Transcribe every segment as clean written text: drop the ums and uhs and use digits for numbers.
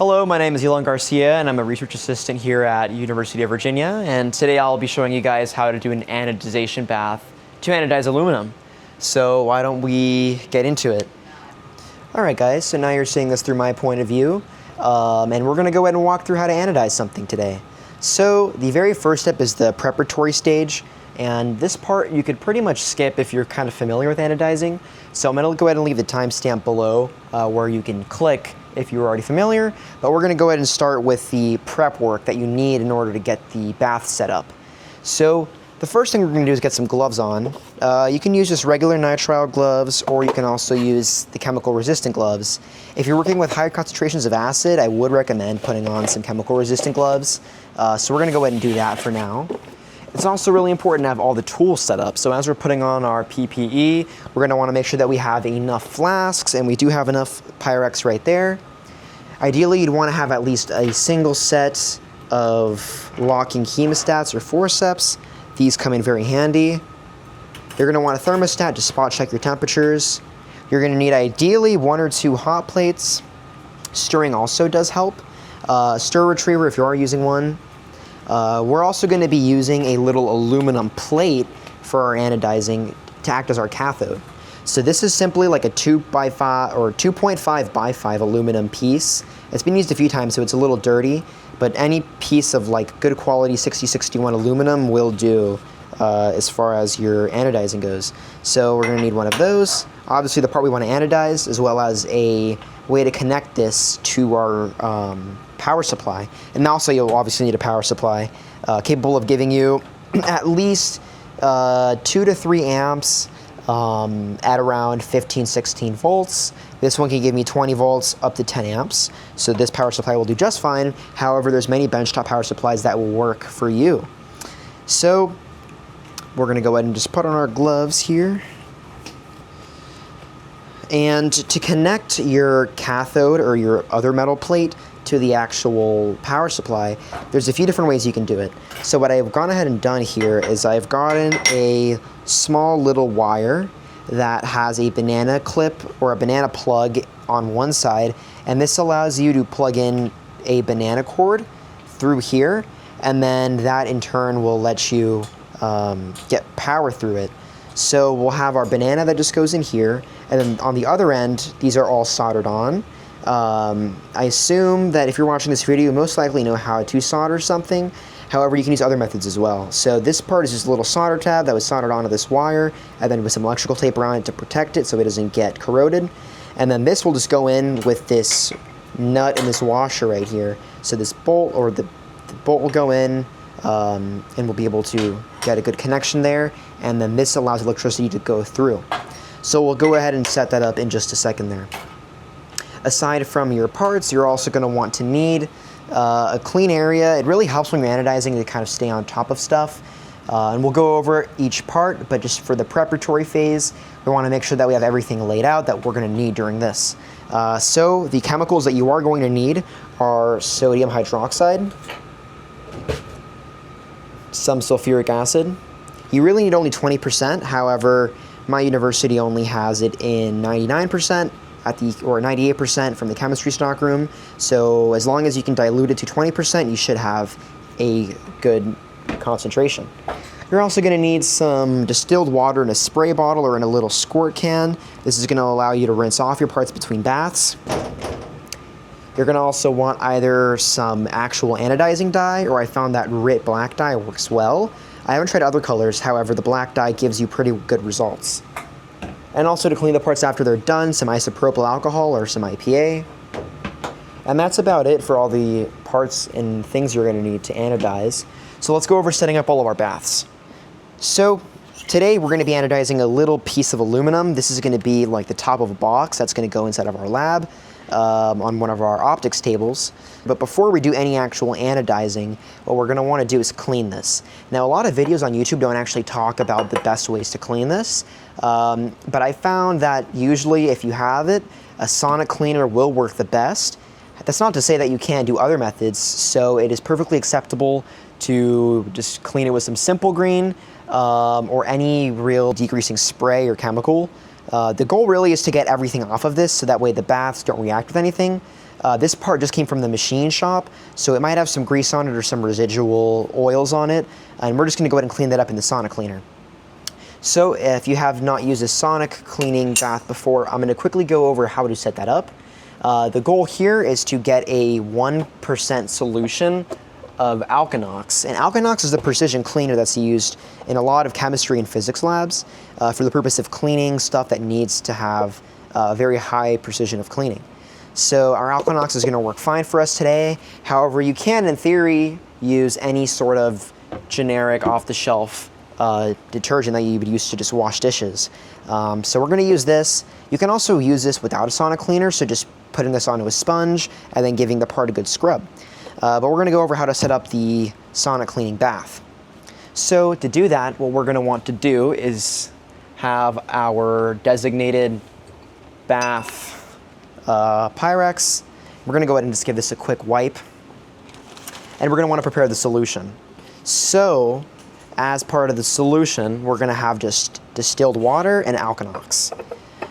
Hello, my name is Elon Garcia and I'm a research assistant here at University of Virginia, and today I'll be showing you guys how to do an anodization bath to anodize aluminum. So why don't we get into it? Alright guys, so now you're seeing this through my point of view, and we're going to go ahead and walk through how to anodize something today. So the very first step is the preparatory stage, and this part you could pretty much skip if you're kind of familiar with anodizing. So I'm going to go ahead and leave the timestamp below where you can click if you're already familiar, but we're going to go ahead and start with the prep work that you need in order to get the bath set up. So the first thing we're going to do is get some gloves on. You can use just regular nitrile gloves, or you can also use the chemical resistant gloves. If you're working with high concentrations of acid, I would recommend putting on some chemical resistant gloves. So we're going to go ahead and do that for now. It's also really important to have all the tools set up. So as we're putting on our PPE, we're going to want to make sure that we have enough flasks, and we do have enough pyrex right there. Ideally, you'd want to have at least a single set of locking hemostats or forceps. These come in very handy. You're going to want a thermostat to spot check your temperatures. You're going to need ideally 1 or 2 hot plates. Stirring also does help. Stir retriever if you are using one. We're also going to be using a little aluminum plate for our anodizing to act as our cathode. So this is simply like a 2x5 or 2.5 by 5 aluminum piece. It's been used a few times, so it's a little dirty, but any piece of like good quality 6061 aluminum will do as far as your anodizing goes. So we're going to need one of those. Obviously the part we want to anodize, as well as a way to connect this to our power supply. And also you'll obviously need a power supply capable of giving you at least 2 to 3 amps at around 15-16 volts. This one can give me 20 volts up to 10 amps. So this power supply will do just fine. However, there's many benchtop power supplies that will work for you. So we're going to go ahead and just put on our gloves here. And to connect your cathode or your other metal plate to the actual power supply, there's a few different ways you can do it. So what I've gone ahead and done here is I've gotten a small little wire that has a banana clip or a banana plug on one side, and this allows you to plug in a banana cord through here, and then that in turn will let you get power through it. So we'll have our banana that just goes in here, and then on the other end, these are all soldered on. I assume that if you're watching this video, you most likely know how to solder something. However, you can use other methods as well. So this part is just a little solder tab that was soldered onto this wire, and then with some electrical tape around it to protect it so it doesn't get corroded. And then this will just go in with this nut and this washer right here. So this bolt, or the bolt will go in, and we'll be able to get a good connection there. And then this allows electricity to go through. So we'll go ahead and set that up in just a second there. Aside from your parts, you're also going to want to need a clean area. It really helps when you're anodizing to kind of stay on top of stuff. And we'll go over each part, but just for the preparatory phase, we want to make sure that we have everything laid out that we're going to need during this. So the chemicals that you are going to need are sodium hydroxide, some sulfuric acid. You really need only 20%. However, my university only has it in 99%. Or 98% from the chemistry stockroom. So as long as you can dilute it to 20%, you should have a good concentration. You're also going to need some distilled water in a spray bottle or in a little squirt can. This is going to allow you to rinse off your parts between baths. You're going to also want either some actual anodizing dye, or I found that RIT black dye works well. I haven't tried other colors, however the black dye gives you pretty good results. And also to clean the parts after they're done, some isopropyl alcohol or some IPA. And that's about it for all the parts and things you're going to need to anodize. So let's go over setting up all of our baths. So today we're going to be anodizing a little piece of aluminum. This is going to be like the top of a box that's going to go inside of our lab on one of our optics tables. But before we do any actual anodizing, what we're going to want to do is clean this. Now, a lot of videos on YouTube don't actually talk about the best ways to clean this, but I found that usually if you have it, a sonic cleaner will work the best. That's not to say that you can't do other methods, so it is perfectly acceptable to just clean it with some Simple Green or any real degreasing spray or chemical. The goal really is to get everything off of this so that way the baths don't react with anything. This part just came from the machine shop, so it might have some grease on it or some residual oils on it, and we're just going to go ahead and clean that up in the sonic cleaner. So if you have not used a sonic cleaning bath before, I'm going to quickly go over how to set that up. The goal here is to get a 1% solution of Alconox. And Alconox is the precision cleaner that's used in a lot of chemistry and physics labs for the purpose of cleaning stuff that needs to have a very high precision of cleaning. So our Alconox is going to work fine for us today. However, you can, in theory, use any sort of generic off-the-shelf detergent that you would use to just wash dishes. So we're going to use this. You can also use this without a sonic cleaner, so just putting this onto a sponge and then giving the part a good scrub. But we're going to go over how to set up the sonic cleaning bath. So to do that, what we're going to want to do is have our designated bath pyrex. We're going to go ahead and just give this a quick wipe. And we're going to want to prepare the solution. So as part of the solution, we're going to have just distilled water and Alconox.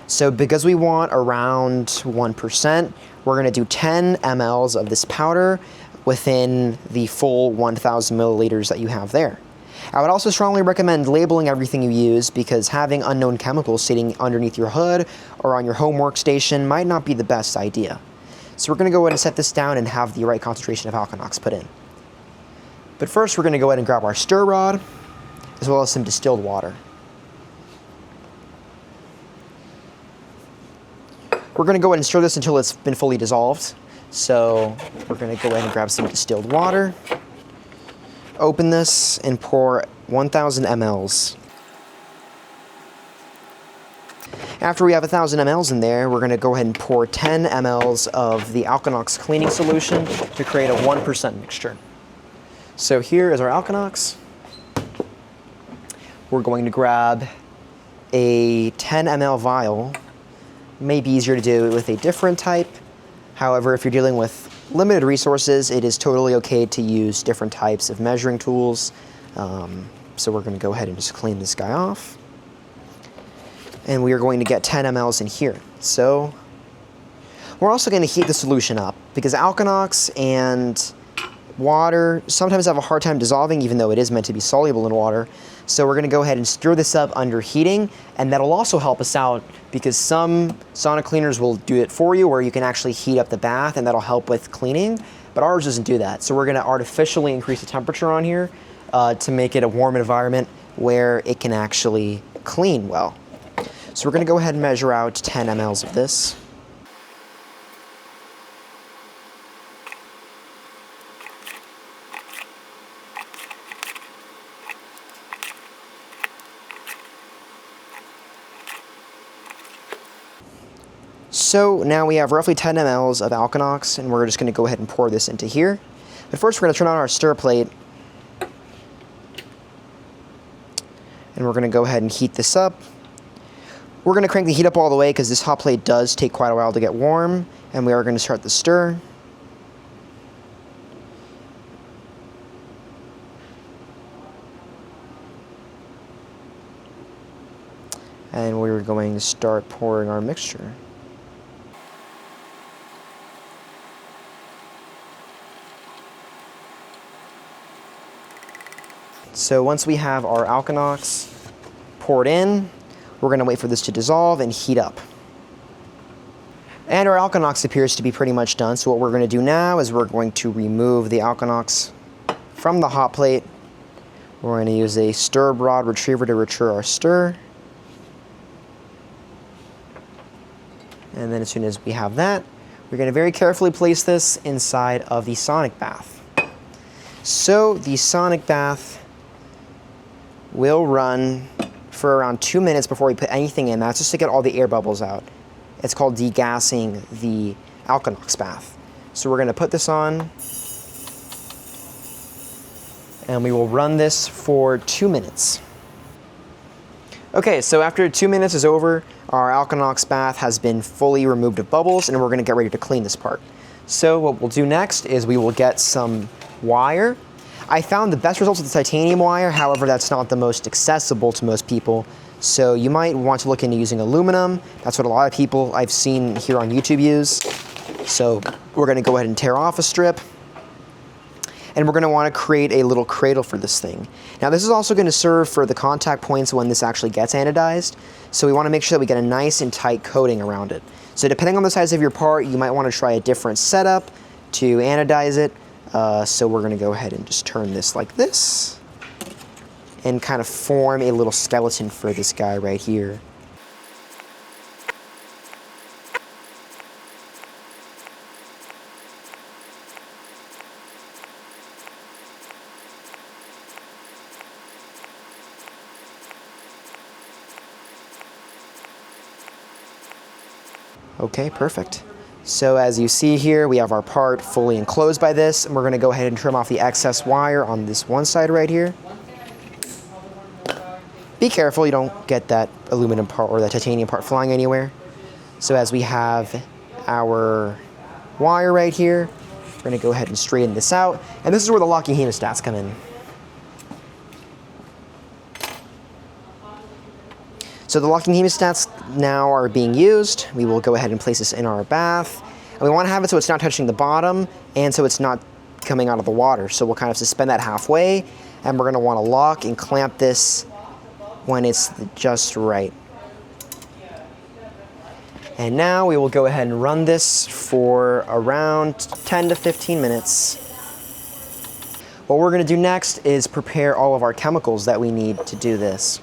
So because we want around 1%, we're going to do 10 mLs of this powder within the full 1,000 milliliters that you have there. I would also strongly recommend labeling everything you use, because having unknown chemicals sitting underneath your hood or on your home workstation might not be the best idea. So we're going to go ahead and set this down and have the right concentration of Alconox put in. But first, we're going to go ahead and grab our stir rod, as well as some distilled water. We're going to go ahead and stir this until it's been fully dissolved. So we're going to go ahead and grab some distilled water, open this, and pour 1,000 mLs. After we have 1,000 mLs in there, we're going to go ahead and pour 10 mLs of the Alconox cleaning solution to create a 1% mixture. So here is our Alconox. We're going to grab a 10 ml vial. It may be easier to do it with a different type. However, if you're dealing with limited resources, it is totally okay to use different types of measuring tools. So we're going to go ahead and just clean this guy off. And we are going to get 10 mLs in here. So we're also going to heat the solution up, because Alconox and water sometimes have a hard time dissolving, even though it is meant to be soluble in water. So we're going to go ahead and stir this up under heating, and that'll also help us out, because some sonic cleaners will do it for you, where you can actually heat up the bath, and that'll help with cleaning, but ours doesn't do that. So we're going to artificially increase the temperature on here to make it a warm environment where it can actually clean well. So we're going to go ahead and measure out 10 mLs of this. So now we have roughly 10 mLs of Alconox, and we're just going to go ahead and pour this into here. But first, we're going to turn on our stir plate, and we're going to go ahead and heat this up. We're going to crank the heat up all the way, because this hot plate does take quite a while to get warm, and we are going to start the stir. And we're going to start pouring our mixture. So once we have our Alconox poured in, we're going to wait for this to dissolve and heat up. And our Alconox appears to be pretty much done. So what we're going to do now is we're going to remove the Alconox from the hot plate. We're going to use a stir rod retriever to retrieve our stir. And then as soon as we have that, we're going to very carefully place this inside of the sonic bath. So the sonic bath will run for around 2 minutes before we put anything in. That's just to get all the air bubbles out. It's called degassing the Alconox bath. So we're going to put this on, and we will run this for 2 minutes. Okay, so after 2 minutes is over, our Alconox bath has been fully removed of bubbles, and we're going to get ready to clean this part. So what we'll do next is we will get some wire. I found the best results with the titanium wire. However, that's not the most accessible to most people. So you might want to look into using aluminum. That's what a lot of people I've seen here on YouTube use. So we're gonna go ahead and tear off a strip, and we're gonna wanna create a little cradle for this thing. Now this is also gonna serve for the contact points when this actually gets anodized, so we wanna make sure that we get a nice and tight coating around it. So depending on the size of your part, you might wanna try a different setup to anodize it. So we're gonna go ahead and just turn this like this, and kind of form a little skeleton for this guy right here. Okay, perfect. So as you see here, we have our part fully enclosed by this, and we're gonna go ahead and trim off the excess wire on this one side right here. Be careful you don't get that aluminum part or that titanium part flying anywhere. So as we have our wire right here, we're gonna go ahead and straighten this out, and this is where the locking hemostats come in. So the locking hemostats now are being used. We will go ahead and place this in our bath. And we want to have it so it's not touching the bottom and so it's not coming out of the water. So we'll kind of suspend that halfway, and we're going to want to lock and clamp this when it's just right. And now we will go ahead and run this for around 10 to 15 minutes. What we're going to do next is prepare all of our chemicals that we need to do this.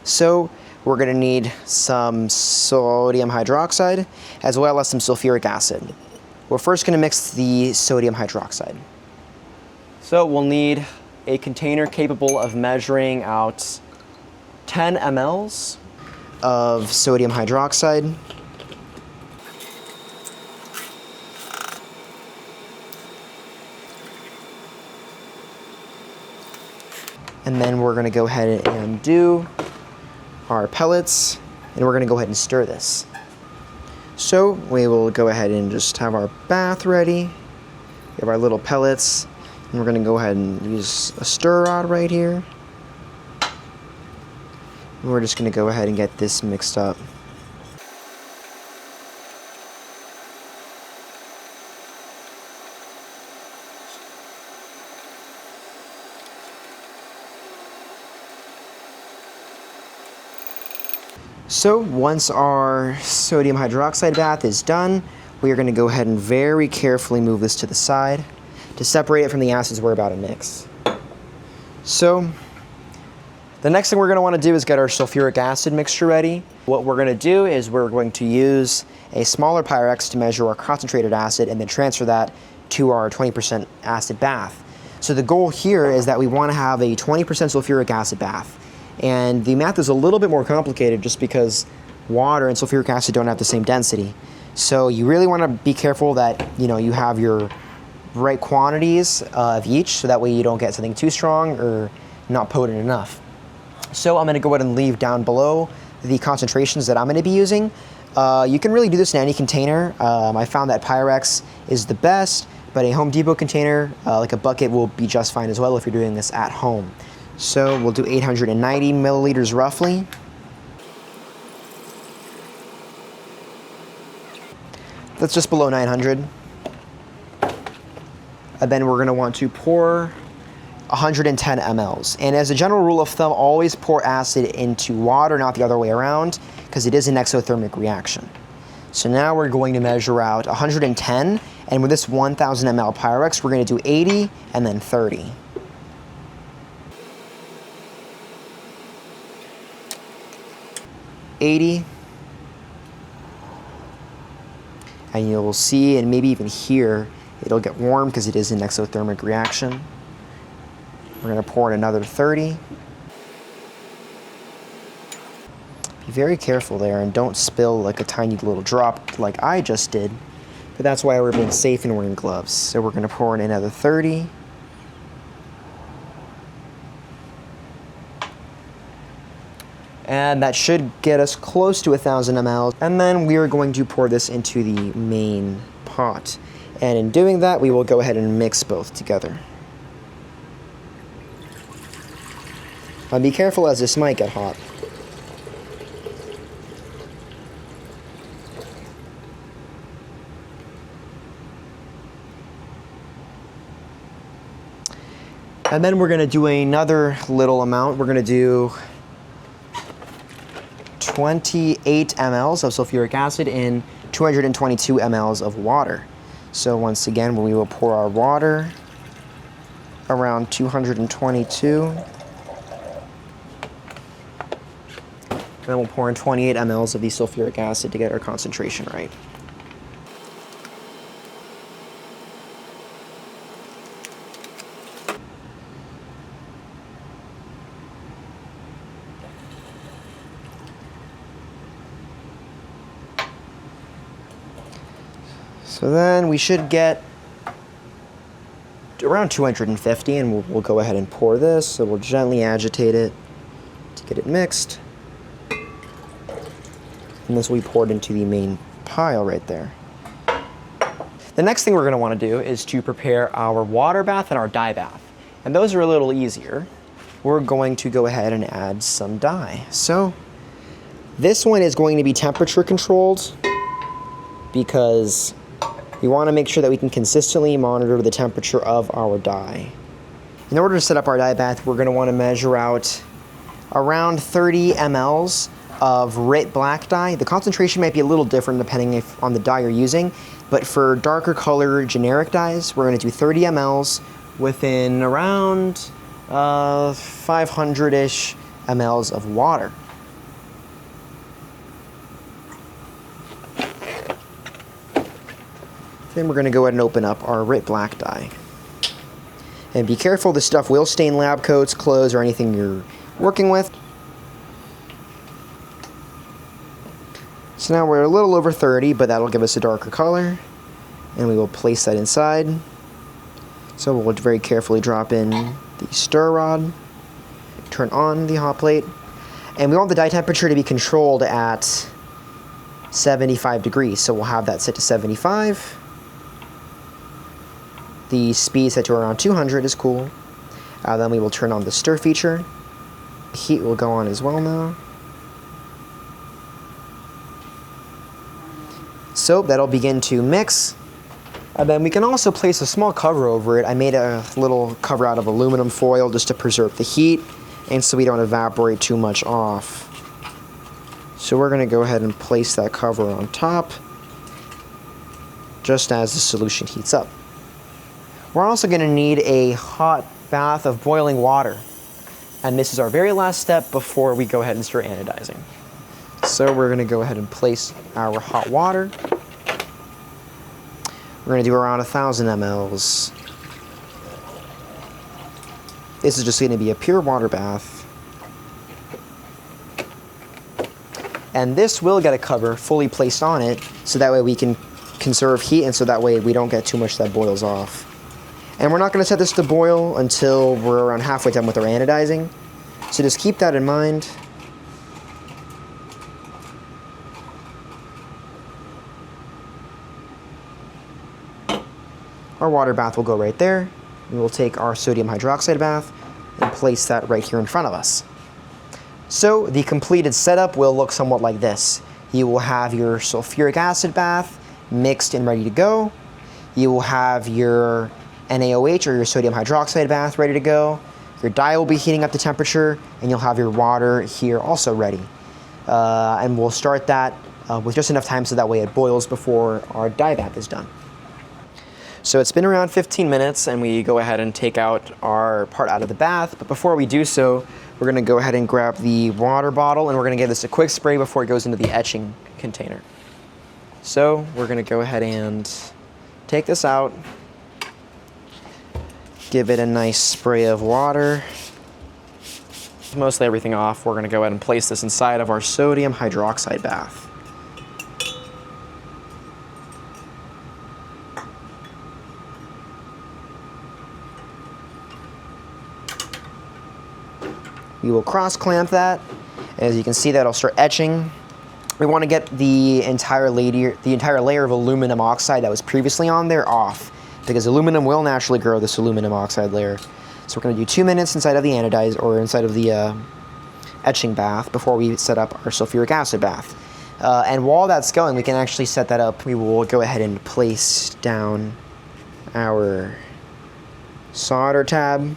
So we're going to need some sodium hydroxide as well as some sulfuric acid. We're first going to mix the sodium hydroxide. So we'll need a container capable of measuring out 10 mLs of sodium hydroxide. And then we're going to go ahead and do our pellets, and we're going to go ahead and stir this. So we will go ahead and just have our bath ready. We have our little pellets, and we're going to go ahead and use a stir rod right here. And we're just going to go ahead and get this mixed up. So once our sodium hydroxide bath is done, we are going to go ahead and very carefully move this to the side to separate it from the acids we're about to mix. So the next thing we're going to want to do is get our sulfuric acid mixture ready. What we're going to do is we're going to use a smaller pyrex to measure our concentrated acid and then transfer that to our 20% acid bath. So the goal here is that we want to have a 20% sulfuric acid bath. And the math is a little bit more complicated just because water and sulfuric acid don't have the same density. So you really want to be careful that you have your right quantities of each, so that way you don't get something too strong or not potent enough. So I'm going to go ahead and leave down below the concentrations that I'm going to be using. You can really do this in any container. I found that pyrex is the best, but a Home Depot container, like a bucket, will be just fine as well if you're doing this at home. So we'll do 890 milliliters roughly. That's just below 900. And then we're going to want to pour 110 mLs. And as a general rule of thumb, always pour acid into water, not the other way around, because it is an exothermic reaction. So now we're going to measure out 110, and with this 1000 ml pyrex, we're going to do 80 and then 30. $80, and you'll see, and maybe even hear, it'll get warm because it is an exothermic reaction. We're going to pour in another 30. Be very careful there and don't spill like a tiny little drop like I just did, but that's why we're being safe and wearing gloves. So we're going to pour in another 30. And that should get us close to 1000 ml. And then we are going to pour this into the main pot. And in doing that, we will go ahead and mix both together. Now be careful, as this might get hot. And then we're gonna do another little amount. We're gonna do 28 mLs of sulfuric acid in 222 mLs of water. So once again, we will pour our water around 222. Then we'll pour in 28 mLs of the sulfuric acid to get our concentration right. So then we should get around 250, and we'll go ahead and pour this. So we'll gently agitate it to get it mixed. And this will be poured into the main pile right there. The next thing we're going to want to do is to prepare our water bath and our dye bath. And those are a little easier. We're going to go ahead and add some dye. So this one is going to be temperature controlled because we want to make sure that we can consistently monitor the temperature of our dye. In order to set up our dye bath, we're going to want to measure out around 30 mLs of RIT black dye. The concentration might be a little different depending on the dye you're using, but for darker color generic dyes, we're going to do 30 mLs within around 500-ish mLs of water. Then we're going to go ahead and open up our RIT black dye. And be careful, this stuff will stain lab coats, clothes, or anything you're working with. So now we're a little over 30, but that'll give us a darker color. And we will place that inside. So we'll very carefully drop in the stir rod, turn on the hot plate, and we want the dye temperature to be controlled at 75 degrees. So we'll have that set to 75. The speed set to around 200 is cool. Then we will turn on the stir feature. Heat will go on as well now. So that'll begin to mix. And then we can also place a small cover over it. I made a little cover out of aluminum foil just to preserve the heat and so we don't evaporate too much off. So we're going to go ahead and place that cover on top just as the solution heats up. We're also going to need a hot bath of boiling water. And this is our very last step before we go ahead and start anodizing. So we're going to go ahead and place our hot water. We're going to do around 1,000 mLs. This is just going to be a pure water bath. And this will get a cover fully placed on it, so that way we can conserve heat, and so that way we don't get too much that boils off. And we're not going to set this to boil until we're around halfway done with our anodizing. So just keep that in mind. Our water bath will go right there. We will take our sodium hydroxide bath and place that right here in front of us. So the completed setup will look somewhat like this. You will have your sulfuric acid bath mixed and ready to go. You will have your NaOH or your sodium hydroxide bath ready to go. Your dye will be heating up the temperature, and you'll have your water here also ready. And we'll start that with just enough time so that way it boils before our dye bath is done. So it's been around 15 minutes, and we go ahead and take out our part out of the bath. But before we do so, we're going to go ahead and grab the water bottle, and we're going to give this a quick spray before it goes into the etching container. So we're going to go ahead and take this out. Give it a nice spray of water. Mostly everything off. We're going to go ahead and place this inside of our sodium hydroxide bath. We will cross clamp that. As you can see, that'll start etching. We want to get the entire layer of aluminum oxide that was previously on there off, because aluminum will naturally grow this aluminum oxide layer. So we're going to do 2 minutes inside of the anodize, or inside of the etching bath, before we set up our sulfuric acid bath. And while that's going, we can actually set that up. We will go ahead and place down our solder tab.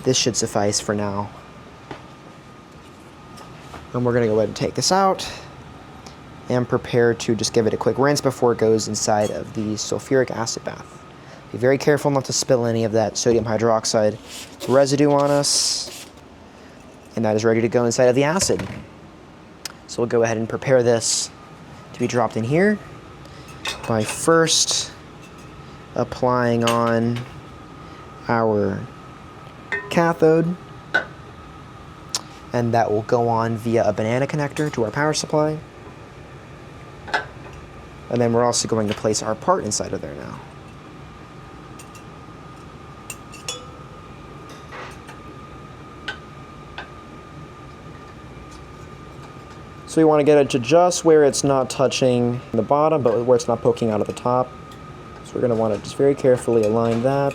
this should suffice for now. And we're gonna go ahead and take this out and prepare to just give it a quick rinse before it goes inside of the sulfuric acid bath. Be very careful not to spill any of that sodium hydroxide residue on us. And that is ready to go inside of the acid. So we'll go ahead and prepare this to be dropped in here by first applying on our cathode, and that will go on via a banana connector to our power supply. And then we're also going to place our part inside of there now. So we want to get it to just where it's not touching the bottom, but where it's not poking out of the top. So we're going to want to just very carefully align that,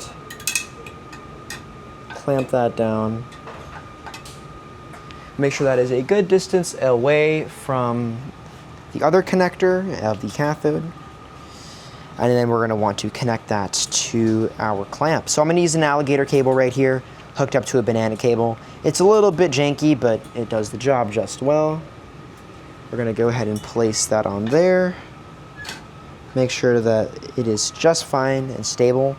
clamp that down. Make sure that is a good distance away from the other connector of the cathode. And then we're going to want to connect that to our clamp. So I'm going to use an alligator cable right here, hooked up to a banana cable. It's a little bit janky, but it does the job just well. We're going to go ahead and place that on there. Make sure that it is just fine and stable.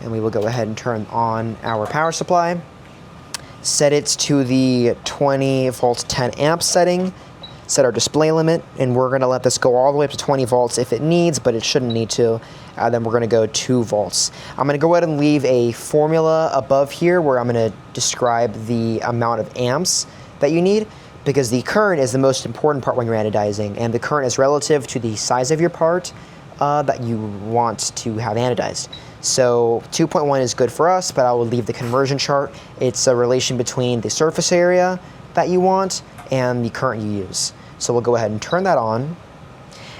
And we will go ahead and turn on our power supply. Set it to the 20 volts 10 amp setting. Set our display limit, and we're going to let this go all the way up to 20 volts if it needs, but it shouldn't need to. Then we're going to go 2 volts. I'm going to go ahead and leave a formula above here where I'm going to describe the amount of amps that you need, because the current is the most important part when you're anodizing, and the current is relative to the size of your part that you want to have anodized. So 2.1 is good for us, but I will leave the conversion chart. It's a relation between the surface area that you want and the current you use. So we'll go ahead and turn that on,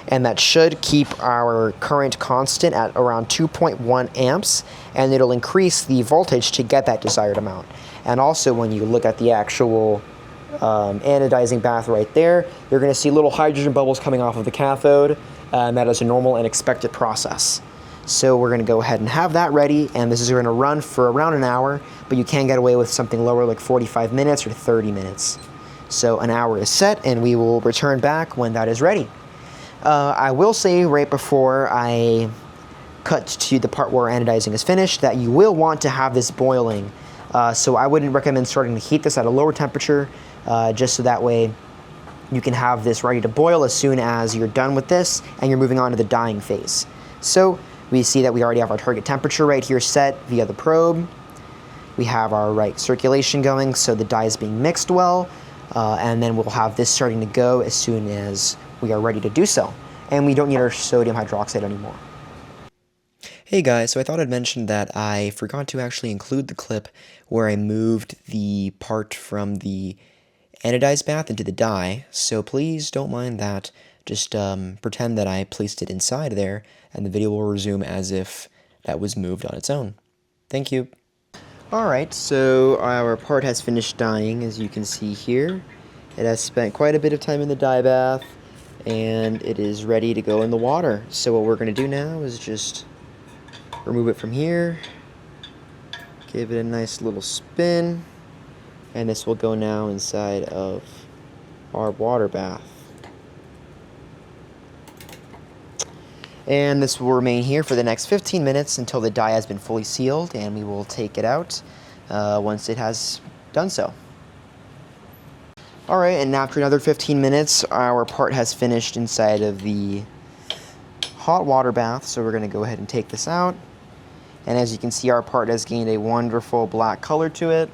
and that should keep our current constant at around 2.1 amps, and it'll increase the voltage to get that desired amount. And also when you look at the actual anodizing bath right there, you're going to see little hydrogen bubbles coming off of the cathode, and that is a normal and expected process. So we're going to go ahead and have that ready, and this is going to run for around an hour, but you can get away with something lower like 45 minutes or 30 minutes. So an hour is set, and we will return back when that is ready. I will say right before I cut to the part where anodizing is finished that you will want to have this boiling. So I wouldn't recommend starting to heat this at a lower temperature, just so that way you can have this ready to boil as soon as you're done with this and you're moving on to the dyeing phase. So we see that we already have our target temperature right here set via the probe. We have our right circulation going, so the dye is being mixed well. And then we'll have this starting to go as soon as we are ready to do so. And we don't need our sodium hydroxide anymore. Hey guys, so I thought I'd mention that I forgot to actually include the clip where I moved the part from the anodized bath into the dye, so please don't mind that. Just pretend that I placed it inside there, and the video will resume as if that was moved on its own. Thank you. Alright, so our part has finished dyeing, as you can see here. It has spent quite a bit of time in the dye bath, and it is ready to go in the water. So what we're going to do now is just remove it from here, give it a nice little spin, and this will go now inside of our water bath. And this will remain here for the next 15 minutes until the dye has been fully sealed, and we will take it out once it has done so. Alright, and after another 15 minutes, our part has finished inside of the hot water bath, so we're going to go ahead and take this out. And as you can see, our part has gained a wonderful black color to it.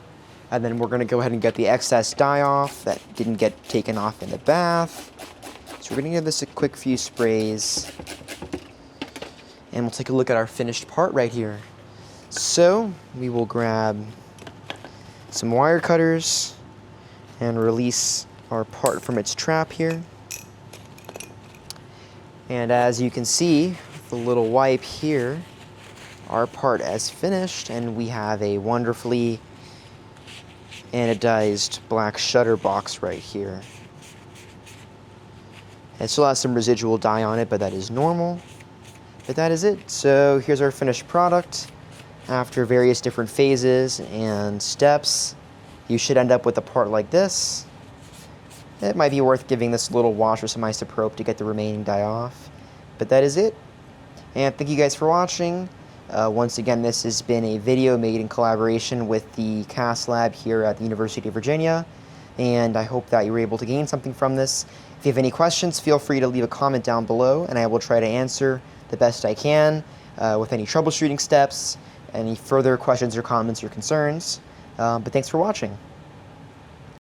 And then we're going to go ahead and get the excess dye off that didn't get taken off in the bath. So we're going to give this a quick few sprays. And we'll take a look at our finished part right here. So we will grab some wire cutters and release our part from its trap here. And as you can see, the little wipe here, our part is finished, and we have a wonderfully anodized black shutter box right here. It still has some residual dye on it, but that is normal. But that is it. So here's our finished product. After various different phases and steps, you should end up with a part like this. It might be worth giving this a little wash with some isopropyl to get the remaining dye off. But that is it. And thank you guys for watching. Once again, this has been a video made in collaboration with the CAS lab here at the University of Virginia. And I hope that you were able to gain something from this. If you have any questions, feel free to leave a comment down below, and I will try to answer the best I can with any troubleshooting steps, any further questions or comments or concerns. But thanks for watching.